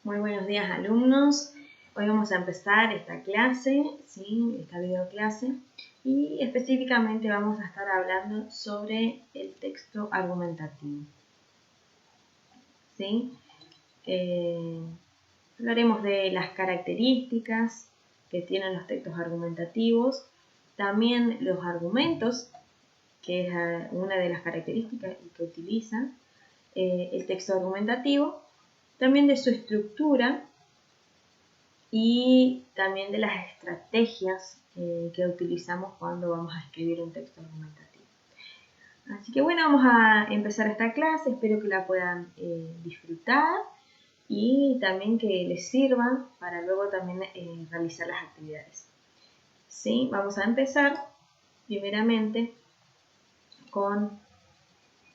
Muy buenos días, alumnos. Hoy vamos a empezar esta clase, ¿sí? Esta videoclase, y específicamente vamos a estar hablando sobre el texto argumentativo, ¿sí? Hablaremos de las características que tienen los textos argumentativos, también los argumentos, que es una de las características que utiliza el texto argumentativo, también de su estructura y también de las estrategias que utilizamos cuando vamos a escribir un texto argumentativo. Así que bueno, vamos a empezar esta clase, espero que la puedan disfrutar y también que les sirva para luego también realizar las actividades. ¿Sí? Vamos a empezar primeramente con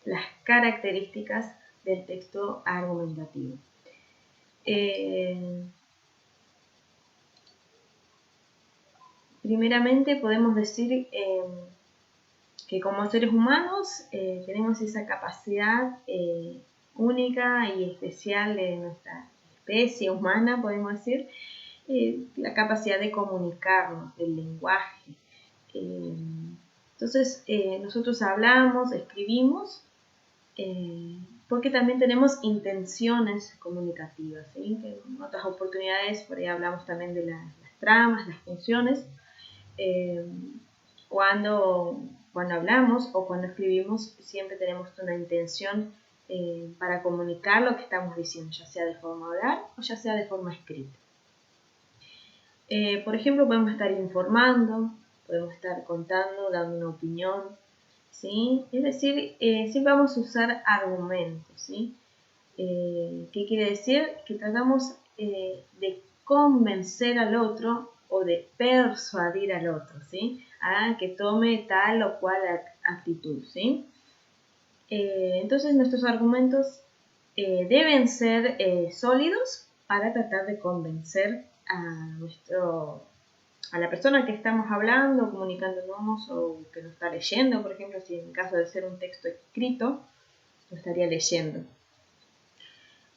las características del texto argumentativo. Primeramente podemos decir que como seres humanos tenemos esa capacidad única y especial de nuestra especie humana, podemos decir, la capacidad de comunicarnos, del lenguaje. Entonces nosotros hablamos, escribimos, porque también tenemos intenciones comunicativas, ¿sí? Que en otras oportunidades por ahí hablamos también de las tramas, las funciones. Cuando hablamos o cuando escribimos siempre tenemos una intención para comunicar lo que estamos diciendo, ya sea de forma oral o ya sea de forma escrita. Por ejemplo, podemos estar informando, podemos estar contando, dando una opinión, ¿sí? Es decir, siempre vamos a usar argumentos, ¿sí? ¿Qué quiere decir? Que tratamos de convencer al otro o de persuadir al otro, ¿sí? A que tome tal o cual actitud, ¿sí? Entonces nuestros argumentos deben ser sólidos para tratar de convencer a la persona que estamos hablando, comunicándonos o que nos está leyendo, por ejemplo, si en caso de ser un texto escrito, lo estaría leyendo.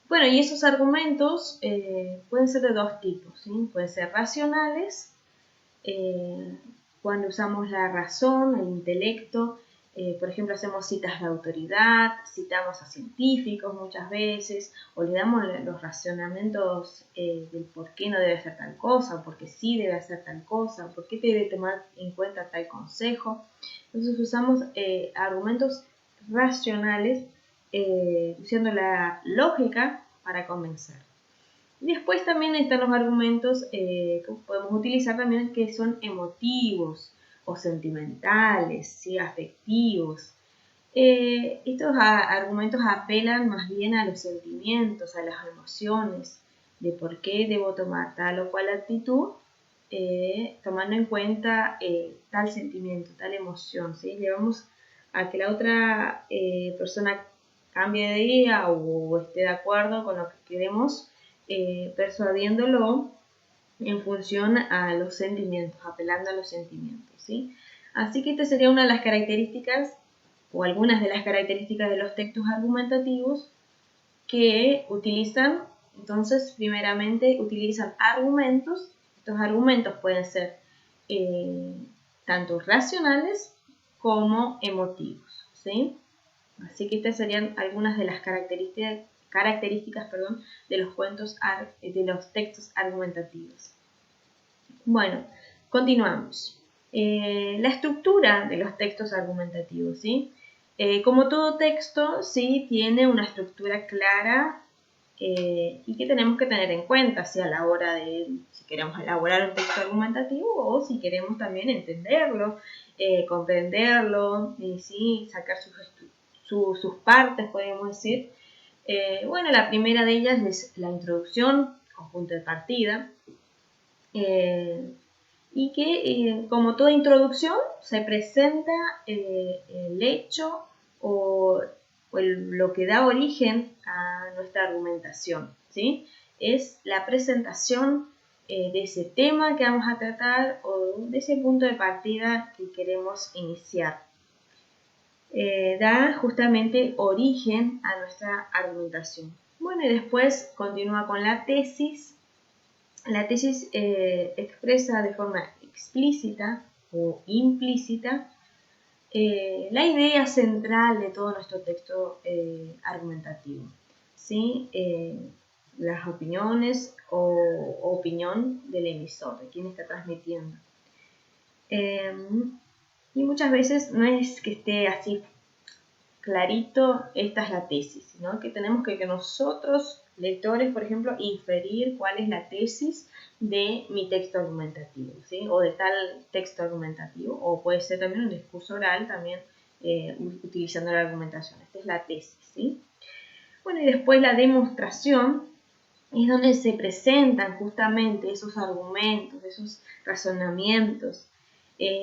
Bueno, y esos argumentos pueden ser de dos tipos, ¿sí? Pueden ser racionales, cuando usamos la razón, el intelecto, por ejemplo, hacemos citas de autoridad, citamos a científicos muchas veces, o le damos los razonamientos del por qué no debe hacer tal cosa, por qué sí debe hacer tal cosa, por qué debe tomar en cuenta tal consejo. Entonces usamos argumentos racionales usando la lógica para convencer. Después también están los argumentos que podemos utilizar también que son emotivos o sentimentales, ¿sí? Afectivos. Estos argumentos apelan más bien a los sentimientos, a las emociones, de por qué debo tomar tal o cual actitud, tomando en cuenta tal sentimiento, tal emoción, ¿sí? Llevamos a que la otra persona cambie de idea o esté de acuerdo con lo que queremos, persuadiéndolo en función a los sentimientos, apelando a los sentimientos, ¿sí? Así que esta sería una de las características o algunas de las características de los textos argumentativos que utilizan. Entonces, primeramente utilizan argumentos. Estos argumentos pueden ser tanto racionales como emotivos, ¿sí? Así que estas serían algunas de las características de los textos argumentativos. Bueno, continuamos. La estructura de los textos argumentativos, ¿sí? Como todo texto, sí, tiene una estructura clara y que tenemos que tener en cuenta, ¿sí? A la hora de si queremos elaborar un texto argumentativo o si queremos también entenderlo, comprenderlo, ¿sí? Sacar sus partes, podemos decir. Bueno, la primera de ellas es la introducción, conjunto de partida, y que como toda introducción se presenta el hecho o lo que da origen a nuestra argumentación, ¿sí? Es la presentación de ese tema que vamos a tratar o de ese punto de partida que queremos iniciar. Da justamente origen a nuestra argumentación. Bueno, y después continúa con la tesis. La tesis expresa de forma explícita o implícita la idea central de todo nuestro texto argumentativo, ¿sí? Las opiniones o opinión del emisor, de quien está transmitiendo. Y muchas veces no es que esté así clarito, esta es la tesis, sino que tenemos que nosotros, lectores, por ejemplo, inferir cuál es la tesis de mi texto argumentativo, ¿sí? O de tal texto argumentativo, o puede ser también un discurso oral, también utilizando la argumentación. Esta es la tesis, ¿sí? Bueno, y después la demostración es donde se presentan justamente esos argumentos, esos razonamientos.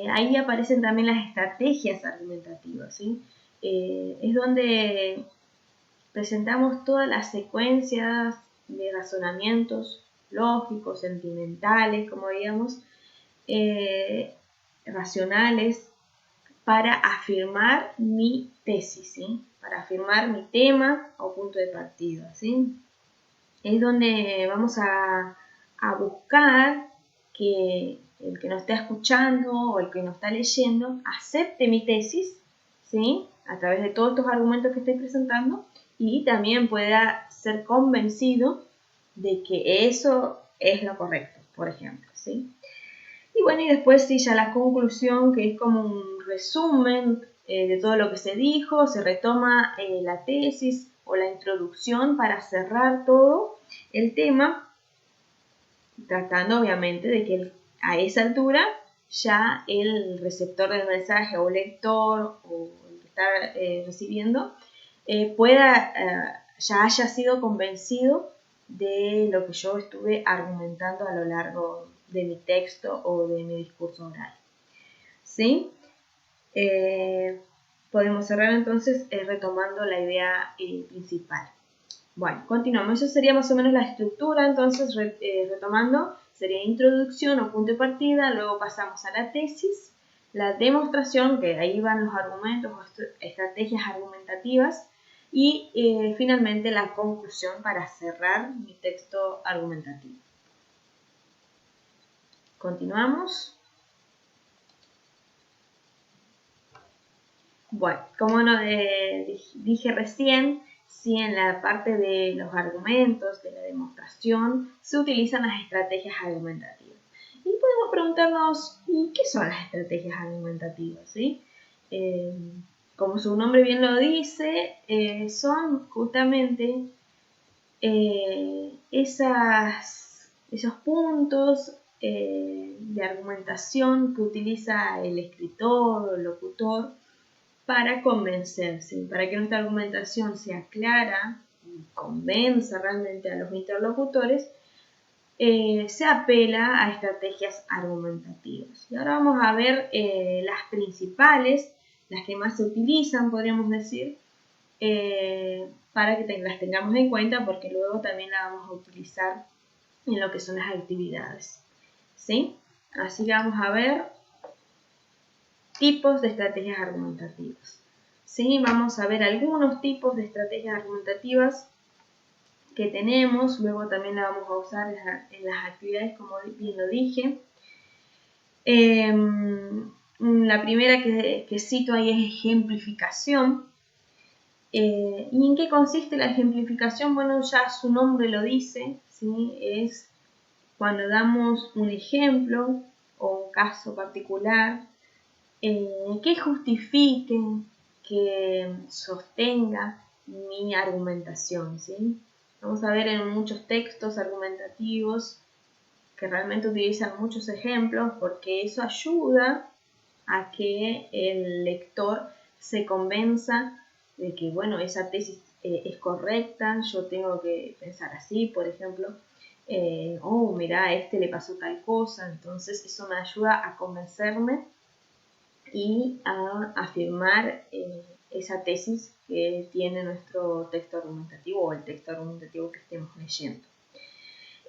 Ahí aparecen también las estrategias argumentativas, ¿sí? Es donde presentamos todas las secuencias de razonamientos lógicos, sentimentales, como digamos, racionales, para afirmar mi tesis, ¿sí? Para afirmar mi tema o punto de partida, ¿sí? Es donde vamos a buscar que el que nos está escuchando o el que nos está leyendo acepte mi tesis, ¿sí? A través de todos estos argumentos que estoy presentando, y también pueda ser convencido de que eso es lo correcto, por ejemplo, ¿sí? Y bueno, y después sí, ya la conclusión, que es como un resumen de todo lo que se dijo, se retoma la tesis o la introducción para cerrar todo el tema, tratando obviamente de que a esa altura ya el receptor del mensaje o lector o el que está recibiendo pueda ya haya sido convencido de lo que yo estuve argumentando a lo largo de mi texto o de mi discurso oral. ¿Sí? Podemos cerrar entonces retomando la idea principal. Bueno, continuamos. Eso sería más o menos la estructura. Entonces, retomando, sería introducción o punto de partida, luego pasamos a la tesis, la demostración, que ahí van los argumentos o estrategias argumentativas, y finalmente la conclusión para cerrar mi texto argumentativo. Continuamos. Bueno, como dije recién, si en la parte de los argumentos, de la demostración, se utilizan las estrategias argumentativas. Y podemos preguntarnos, ¿y qué son las estrategias argumentativas? ¿Sí? Como su nombre bien lo dice, son justamente esos puntos de argumentación que utiliza el escritor o el locutor para convencerse, para que nuestra argumentación sea clara y convenza realmente a los interlocutores, se apela a estrategias argumentativas. Y ahora vamos a ver las principales, las que más se utilizan, podríamos decir, para que las tengamos en cuenta, porque luego también la vamos a utilizar en lo que son las actividades. ¿Sí? Así que vamos a ver tipos de estrategias argumentativas. ¿Sí? Vamos a ver algunos tipos de estrategias argumentativas que tenemos, luego también la vamos a usar en las actividades, como bien lo dije. La primera que cito ahí es ejemplificación. ¿Y en qué consiste la ejemplificación? Bueno, ya su nombre lo dice, ¿sí? Es cuando damos un ejemplo o un caso particular que justifique, que sostenga mi argumentación, ¿sí? Vamos a ver en muchos textos argumentativos que realmente utilizan muchos ejemplos, porque eso ayuda a que el lector se convenza de que, bueno, esa tesis es correcta, yo tengo que pensar así, por ejemplo, mira, a este le pasó tal cosa, entonces eso me ayuda a convencerme y a afirmar esa tesis que tiene nuestro texto argumentativo o el texto argumentativo que estemos leyendo.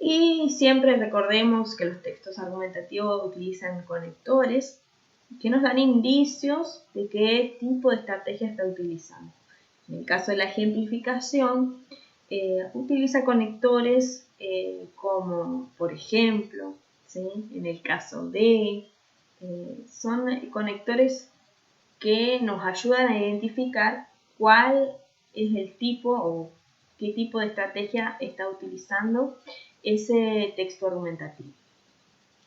Y siempre recordemos que los textos argumentativos utilizan conectores que nos dan indicios de qué tipo de estrategia está utilizando. En el caso de la ejemplificación, utiliza conectores como, por ejemplo, ¿sí? En el caso de, son conectores que nos ayudan a identificar cuál es el tipo o qué tipo de estrategia está utilizando ese texto argumentativo.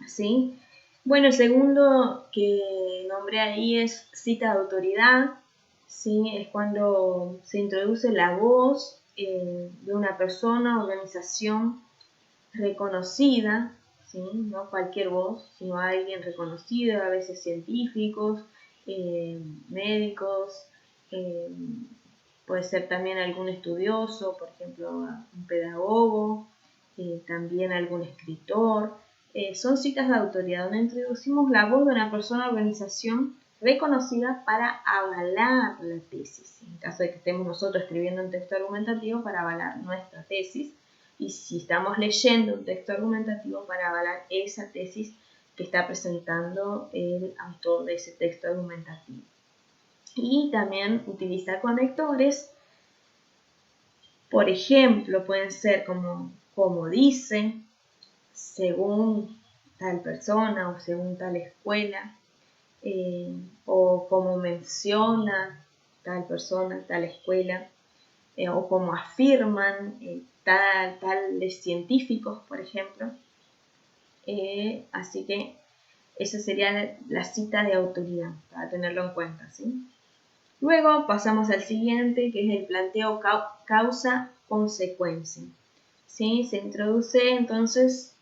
¿Sí? Bueno, el segundo que nombré ahí es cita de autoridad. ¿Sí? Es cuando se introduce la voz de una persona, organización reconocida, ¿sí? No cualquier voz, sino alguien reconocido, a veces científicos, médicos, eh, puede ser también algún estudioso, por ejemplo, un pedagogo, también algún escritor. Son citas de autoridad donde introducimos la voz de una persona o organización reconocida para avalar la tesis. En caso de que estemos nosotros escribiendo un texto argumentativo, para avalar nuestra tesis. Y si estamos leyendo un texto argumentativo, para avalar esa tesis que está presentando el autor de ese texto argumentativo. Y también utiliza conectores, por ejemplo, pueden ser como dice, según tal persona o según tal escuela, o como menciona tal persona, tal escuela, o como afirman tales científicos, por ejemplo. Así que esa sería la cita de autoridad, para tenerlo en cuenta, ¿sí? Luego pasamos al siguiente, que es el planteo causa-consecuencia. ¿Sí? Se introduce entonces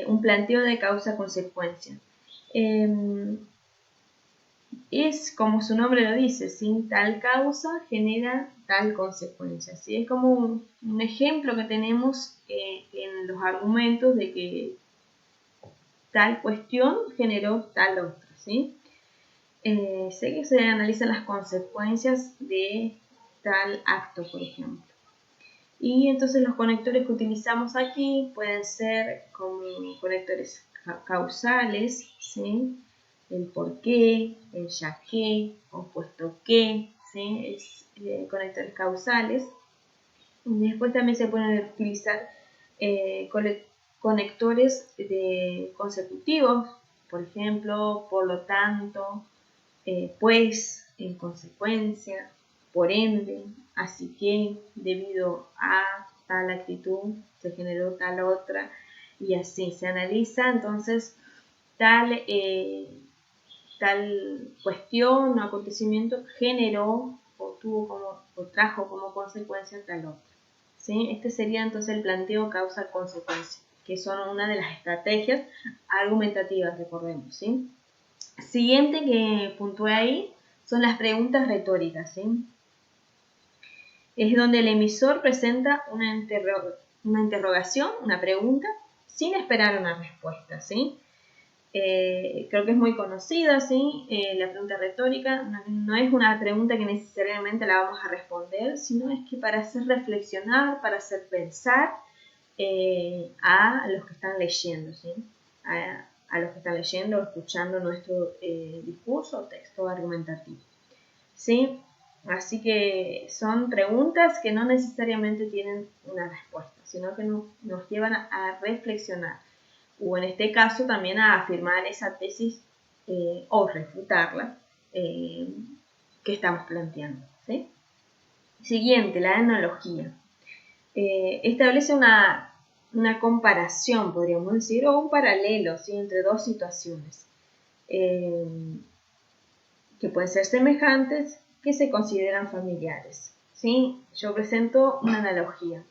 un planteo de causa-consecuencia. Es como su nombre lo dice, ¿sí? Tal causa genera tal consecuencia. ¿Sí? Es como un ejemplo que tenemos en los argumentos de que tal cuestión generó tal otra. ¿Sí? Sé que se analizan las consecuencias de tal acto, por ejemplo. Y entonces los conectores que utilizamos aquí pueden ser como conectores causales, ¿sí? El por qué, el ya que, o puesto que, ¿sí? Conectores causales. Y después también se pueden utilizar conectores consecutivos, por ejemplo, por lo tanto, pues, en consecuencia, por ende, así que, debido a tal actitud, se generó tal otra, y así se analiza entonces tal cuestión o acontecimiento generó o trajo como consecuencia tal otra. ¿Sí? Este sería entonces el planteo causa-consecuencia, que son una de las estrategias argumentativas, recordemos, ¿sí? Siguiente que puntué ahí son las preguntas retóricas, ¿sí? Es donde el emisor presenta una interrogación, una pregunta, sin esperar una respuesta, ¿sí? Creo que es muy conocida, ¿sí? La pregunta retórica no es una pregunta que necesariamente la vamos a responder, sino es que para hacer reflexionar, para hacer pensar a los que están leyendo, ¿sí? A los que están leyendo o escuchando nuestro discurso o texto argumentativo, ¿sí? Así que son preguntas que no necesariamente tienen una respuesta, sino que nos llevan a reflexionar, o en este caso también a afirmar esa tesis o refutarla que estamos planteando, ¿sí? Siguiente, la analogía. Establece una comparación, podríamos decir, o un paralelo, ¿sí? Entre dos situaciones que pueden ser semejantes, que se consideran familiares, ¿sí? Yo presento una analogía,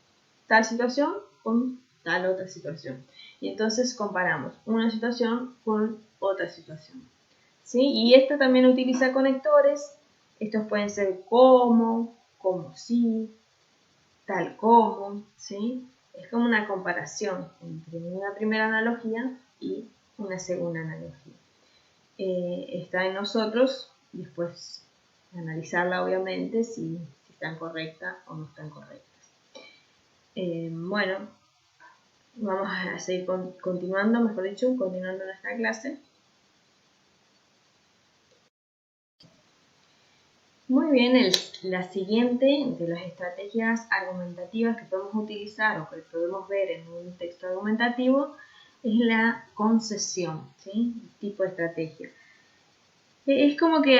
tal situación con tal otra situación, y entonces comparamos una situación con otra situación, ¿sí? Y esto también utiliza conectores. Estos pueden ser como si, tal como, ¿sí? Es como una comparación entre una primera analogía y una segunda analogía. Está en nosotros después analizarla, obviamente, si están correctas o no están correctas. Bueno, vamos a seguir continuando nuestra clase. Muy bien, la siguiente de las estrategias argumentativas que podemos utilizar o que podemos ver en un texto argumentativo es la concesión, ¿sí? Tipo de estrategia. Es como que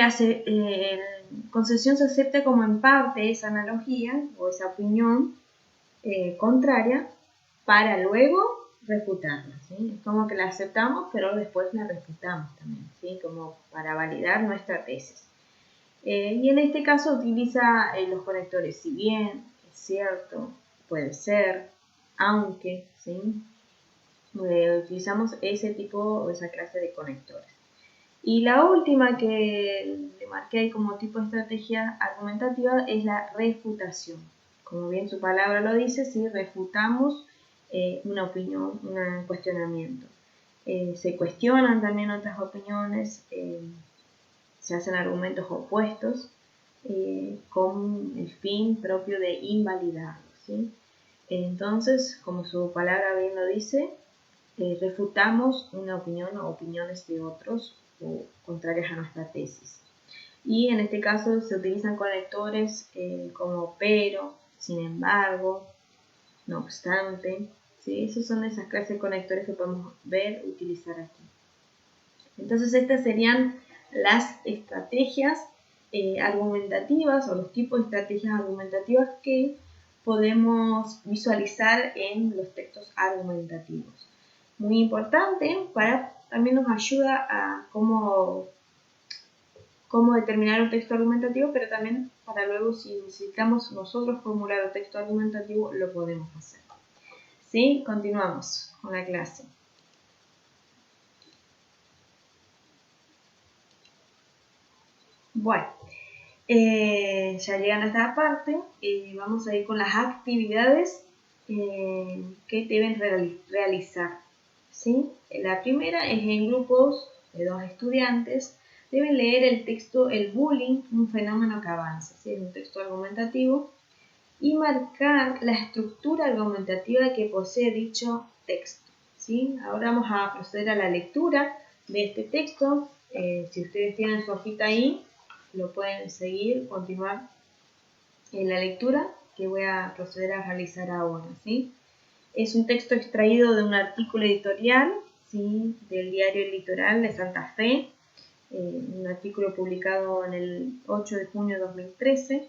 concesión se acepta como en parte esa analogía o esa opinión contraria para luego refutarla, ¿sí? Es como que la aceptamos, pero después la refutamos también, ¿sí? Como para validar nuestra tesis. Y en este caso utiliza los conectores si bien, es cierto, puede ser, aunque, ¿sí? Utilizamos ese tipo o esa clase de conectores. Y la última que le marqué ahí como tipo de estrategia argumentativa es la refutación. Como bien su palabra lo dice, si refutamos una opinión, un cuestionamiento. Se cuestionan también otras opiniones, se hacen argumentos opuestos con el fin propio de invalidarlos, ¿sí? Entonces, como su palabra bien lo dice, refutamos una opinión o opiniones de otros o contrarias a nuestra tesis. Y en este caso se utilizan conectores como pero, sin embargo, no obstante, ¿sí? Esas son esas clases de conectores que podemos ver, utilizar aquí. Entonces estas serían las estrategias argumentativas o los tipos de estrategias argumentativas que podemos visualizar en los textos argumentativos. Muy importante, también nos ayuda a cómo determinar un texto argumentativo, pero también para luego si necesitamos nosotros formular un texto argumentativo lo podemos hacer. ¿Sí? Continuamos con la clase. Bueno, ya llegando a esta parte, vamos a ir con las actividades que deben realizar. ¿Sí? La primera es en grupos de 2 estudiantes. Deben leer el texto El bullying, un fenómeno que avanza. ¿Sí? Es un texto argumentativo. Y marcar la estructura argumentativa que posee dicho texto. ¿Sí? Ahora vamos a proceder a la lectura de este texto. Si ustedes tienen su hojita ahí, lo pueden seguir, continuar en la lectura que voy a proceder a realizar ahora, ¿sí? Es un texto extraído de un artículo editorial, ¿sí? Del diario El Litoral de Santa Fe, un artículo publicado en el 8 de junio de 2013,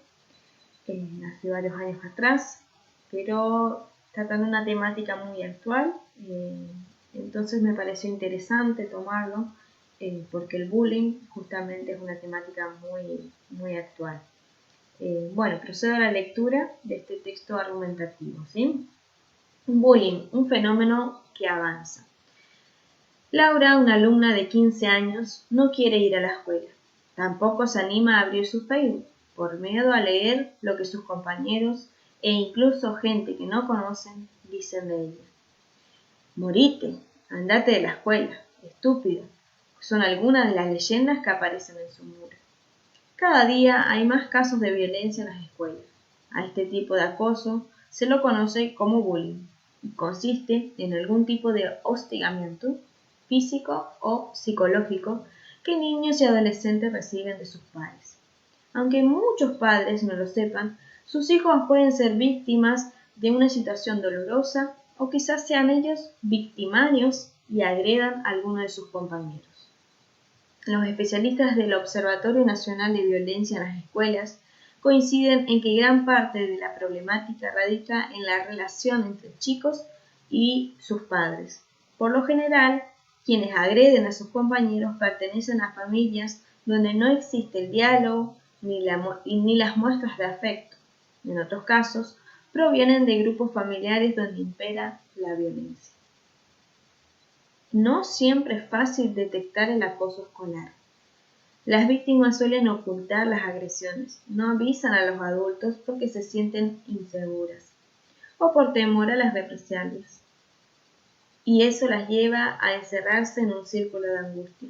hace varios años atrás, pero tratando una temática muy actual, entonces me pareció interesante tomarlo porque el bullying justamente es una temática muy, muy actual. Bueno, procedo a la lectura de este texto argumentativo, ¿sí? Bullying, un fenómeno que avanza. Laura, una alumna de 15 años, no quiere ir a la escuela. Tampoco se anima a abrir su Facebook, por miedo a leer lo que sus compañeros e incluso gente que no conocen dicen de ella. Morite, andate de la escuela, estúpida, son algunas de las leyendas que aparecen en su muro. Cada día hay más casos de violencia en las escuelas. A este tipo de acoso se lo conoce como bullying y consiste en algún tipo de hostigamiento físico o psicológico que niños y adolescentes reciben de sus padres. Aunque muchos padres no lo sepan, sus hijos pueden ser víctimas de una situación dolorosa o quizás sean ellos victimarios y agredan a alguno de sus compañeros. Los especialistas del Observatorio Nacional de Violencia en las Escuelas coinciden en que gran parte de la problemática radica en la relación entre chicos y sus padres. Por lo general, quienes agreden a sus compañeros pertenecen a familias donde no existe el diálogo ni las muestras de afecto. En otros casos, provienen de grupos familiares donde impera la violencia. No siempre es fácil detectar el acoso escolar. Las víctimas suelen ocultar las agresiones, no avisan a los adultos porque se sienten inseguras o por temor a las represalias. Y eso las lleva a encerrarse en un círculo de angustia.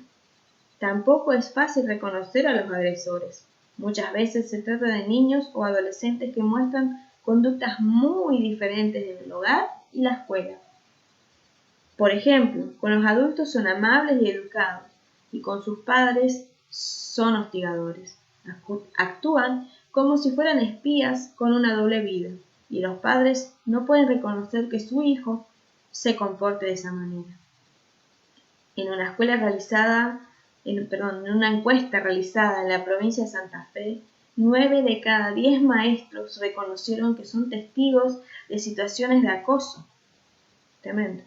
Tampoco es fácil reconocer a los agresores. Muchas veces se trata de niños o adolescentes que muestran conductas muy diferentes en el hogar y la escuela. Por ejemplo, con los adultos son amables y educados, y con sus padres son hostigadores. Actúan como si fueran espías con una doble vida, y los padres no pueden reconocer que su hijo se comporte de esa manera. En una encuesta realizada en la provincia de Santa Fe, 9 de cada 10 maestros reconocieron que son testigos de situaciones de acoso. Tremendo.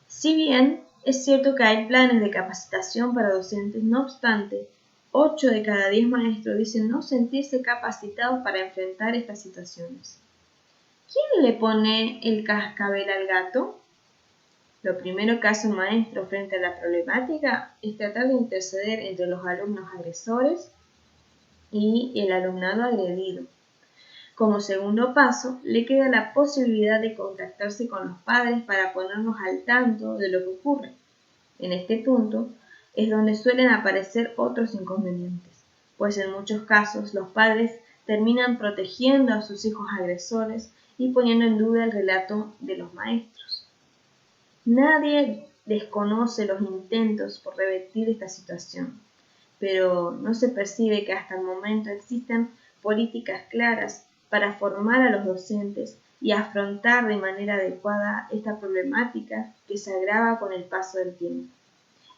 Si bien es cierto que hay planes de capacitación para docentes, no obstante, 8 de cada 10 maestros dicen no sentirse capacitados para enfrentar estas situaciones. ¿Quién le pone el cascabel al gato? Lo primero que hace un maestro frente a la problemática es tratar de interceder entre los alumnos agresores y el alumnado agredido. Como segundo paso, le queda la posibilidad de contactarse con los padres para ponernos al tanto de lo que ocurre. En este punto es donde suelen aparecer otros inconvenientes, pues en muchos casos los padres terminan protegiendo a sus hijos agresores y poniendo en duda el relato de los maestros. Nadie desconoce los intentos por revertir esta situación, pero no se percibe que hasta el momento existen políticas claras para formar a los docentes y afrontar de manera adecuada esta problemática que se agrava con el paso del tiempo.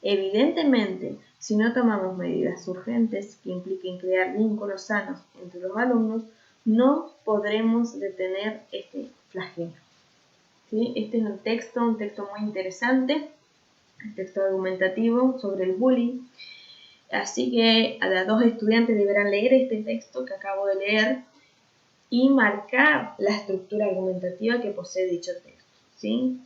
Evidentemente, si no tomamos medidas urgentes que impliquen crear vínculos sanos entre los alumnos, no podremos detener este flagelo. ¿Sí? Este es un texto muy interesante, un texto argumentativo sobre el bullying. Así que a las 2 estudiantes deberán leer este texto que acabo de leer y marcar la estructura argumentativa que posee dicho texto. ¿Sí?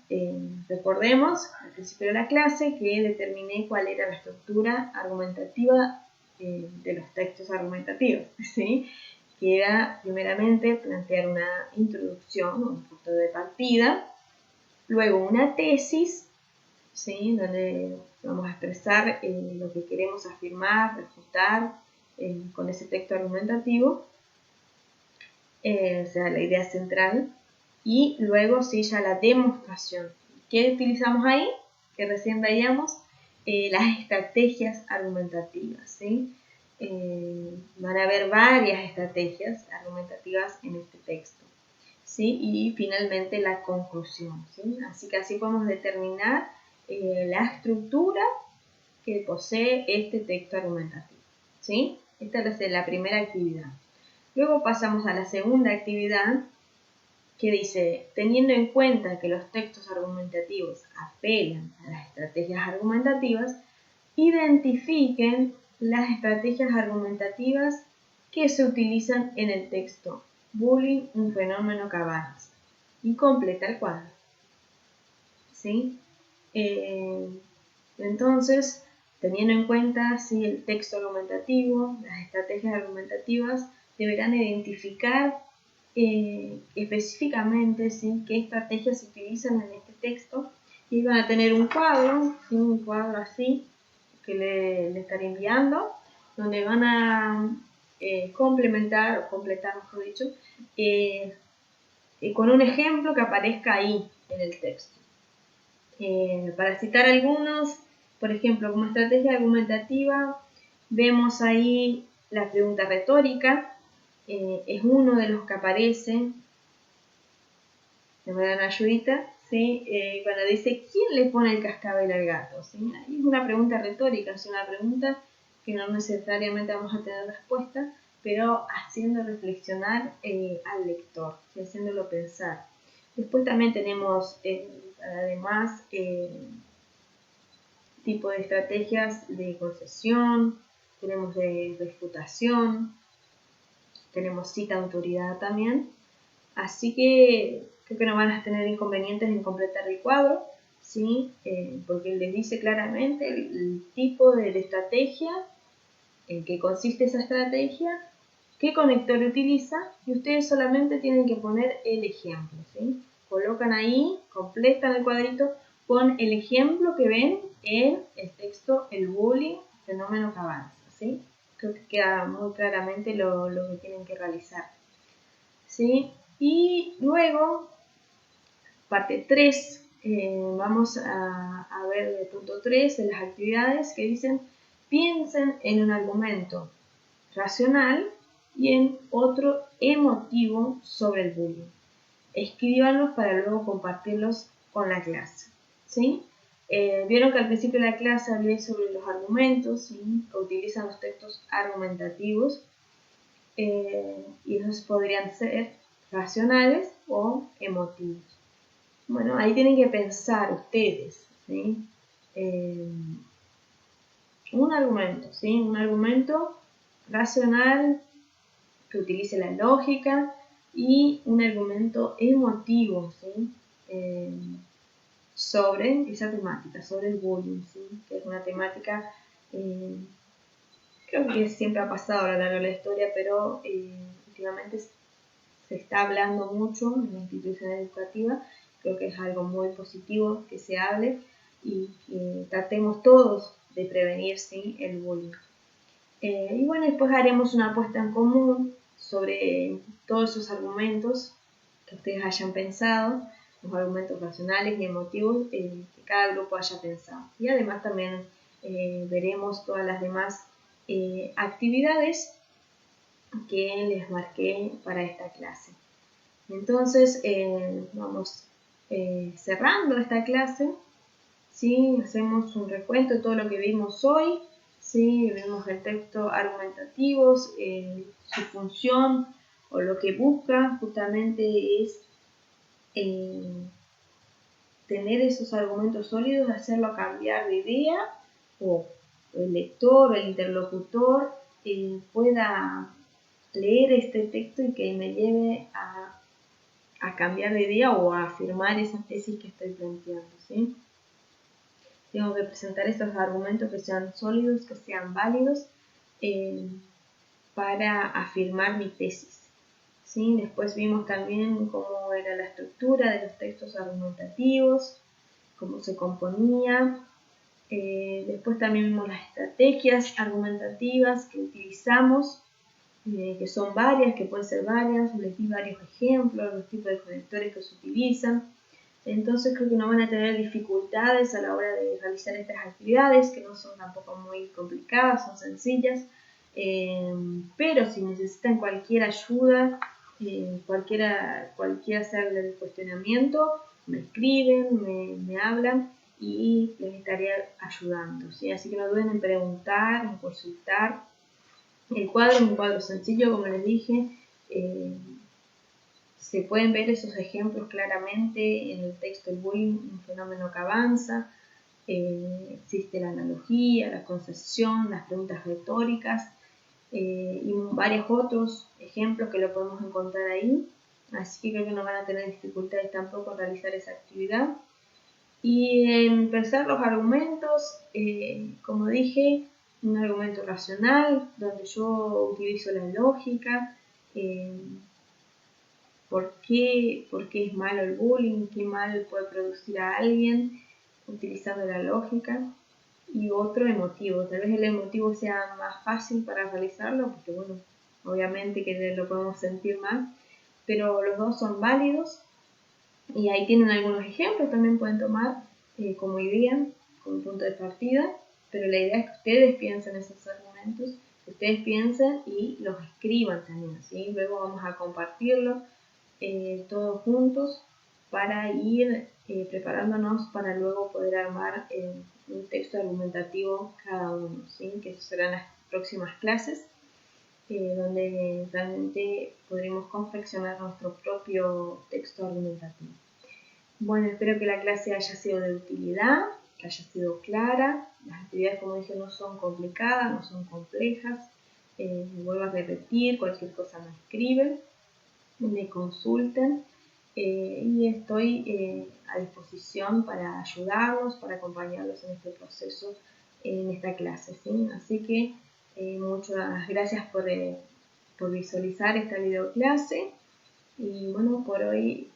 Recordemos al principio de la clase que determiné cuál era la estructura argumentativa de los textos argumentativos. ¿Sí? Que era primeramente plantear una introducción, un punto de partida, luego una tesis, ¿sí? Donde vamos a expresar lo que queremos afirmar, refutar con ese texto argumentativo, o sea, la idea central, y luego sí ya la demostración. ¿Qué utilizamos ahí? Que recién veíamos, las estrategias argumentativas, ¿sí? Van a haber varias estrategias argumentativas en este texto, ¿sí? Y finalmente la conclusión, ¿sí? Así que así podemos determinar la estructura que posee este texto argumentativo, ¿sí? Esta es la primera actividad. Luego pasamos a la segunda actividad, que dice, teniendo en cuenta que los textos argumentativos apelan a las estrategias argumentativas, identifiquen las estrategias argumentativas que se utilizan en el texto Bullying, un fenómeno que avanza, y completa el cuadro. ¿Sí? Entonces, teniendo en cuenta ¿sí? el texto argumentativo, las estrategias argumentativas deberán identificar específicamente ¿sí? qué estrategias se utilizan en este texto, y van a tener un cuadro, ¿sí? Un cuadro así que le estaré enviando, donde van a complementar, o completar mejor dicho, con un ejemplo que aparezca ahí en el texto. Para citar algunos, por ejemplo, como estrategia argumentativa, vemos ahí la pregunta retórica, es uno de los que aparece. Me dan ayudita, ¿sí? Cuando dice, ¿quién le pone el cascabel al gato? ¿Sí? Ahí es una pregunta retórica, es una pregunta que no necesariamente vamos a tener respuesta, pero haciendo reflexionar al lector, ¿sí? Haciéndolo pensar. Después también tenemos, además, tipo de estrategias de concesión, tenemos de refutación, tenemos cita autoridad también. Así que creo que no van a tener inconvenientes en completar el cuadro, ¿sí? Porque les dice claramente el tipo de estrategia, en qué consiste esa estrategia, qué conector utiliza, y ustedes solamente tienen que poner el ejemplo, ¿sí? Colocan ahí, completan el cuadrito con el ejemplo que ven en el texto El bullying, fenómeno que avanza, ¿sí? Creo que queda muy claramente lo que tienen que realizar, ¿sí? Y luego, parte 3, vamos a ver el punto 3 de las actividades que dicen, piensen en un argumento, racional y en otro emotivo sobre el bullying. Escríbanlos para luego compartirlos con la clase, ¿sí? Vieron que al principio de la clase hablé sobre los argumentos, ¿sí? Que utilizan los textos argumentativos y esos podrían ser racionales o emotivos. Bueno, ahí tienen que pensar ustedes, ¿sí? Un argumento, ¿sí? Un argumento racional que utilice la lógica y un argumento emotivo, ¿sí? Sobre esa temática, sobre el bullying, ¿sí? Que es una temática, creo que siempre ha pasado a lo largo de la historia, pero últimamente se está hablando mucho en la institución educativa. Creo que es algo muy positivo que se hable y que tratemos todos de prevenir, ¿sí? El bullying. Y bueno, después haremos una apuesta en común sobre todos esos argumentos que ustedes hayan pensado, los argumentos racionales y emotivos que cada grupo haya pensado. Y además también veremos todas las demás actividades que les marqué para esta clase. Entonces vamos cerrando esta clase, ¿sí? Hacemos un recuento de todo lo que vimos hoy. Sí, vemos el texto argumentativo, su función o lo que busca justamente es tener esos argumentos sólidos, hacerlo cambiar de idea o el lector o el interlocutor pueda leer este texto y que me lleve a cambiar de idea o a afirmar esa tesis que estoy planteando, ¿sí? Tengo que presentar estos argumentos que sean sólidos, que sean válidos para afirmar mi tesis, ¿sí? Después vimos también cómo era la estructura de los textos argumentativos, cómo se componía. Después también vimos las estrategias argumentativas que utilizamos, que son varias, que pueden ser varias. Les di varios ejemplos, los tipos de conectores que se utilizan. Entonces creo que no van a tener dificultades a la hora de realizar estas actividades, que no son tampoco muy complicadas, son sencillas. Pero si necesitan cualquier ayuda, cualquiera sea el cuestionamiento, me escriben, me hablan y les estaré ayudando, ¿sí? Así que no duden en preguntar, en consultar. El cuadro es un cuadro sencillo, como les dije. Se pueden ver esos ejemplos claramente en el texto El bullying, un fenómeno que avanza. Existe la analogía, la concesión, las preguntas retóricas y varios otros ejemplos que lo podemos encontrar ahí. Así que creo que no van a tener dificultades tampoco en realizar esa actividad. Y en pensar los argumentos, como dije, un argumento racional, donde yo utilizo la lógica, ¿por qué es malo el bullying? ¿Qué mal puede producir a alguien utilizando la lógica? Y otro emotivo, tal vez el emotivo sea más fácil para realizarlo, porque bueno, obviamente que lo podemos sentir más, pero los dos son válidos y ahí tienen algunos ejemplos, también pueden tomar como idea, como punto de partida, pero la idea es que ustedes piensen esos argumentos, que ustedes piensen y los escriban también, ¿sí? Luego vamos a compartirlo todos juntos para ir preparándonos para luego poder armar un texto argumentativo cada uno, ¿sí? Que eso serán las próximas clases, donde realmente podremos confeccionar nuestro propio texto argumentativo. Bueno, espero que la clase haya sido de utilidad, que haya sido clara. Las actividades, como dije, no son complicadas, no son complejas. Vuelvo a repetir, cualquier cosa me escriben, me consulten y estoy a disposición para ayudarlos, para acompañarlos en este proceso, en esta clase, ¿sí? Así que muchas gracias por visualizar esta videoclase. Y bueno, por hoy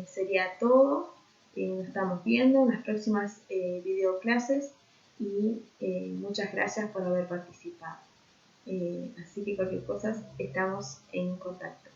sería todo. Nos estamos viendo en las próximas videoclases y muchas gracias por haber participado. Así que cualquier cosa estamos en contacto.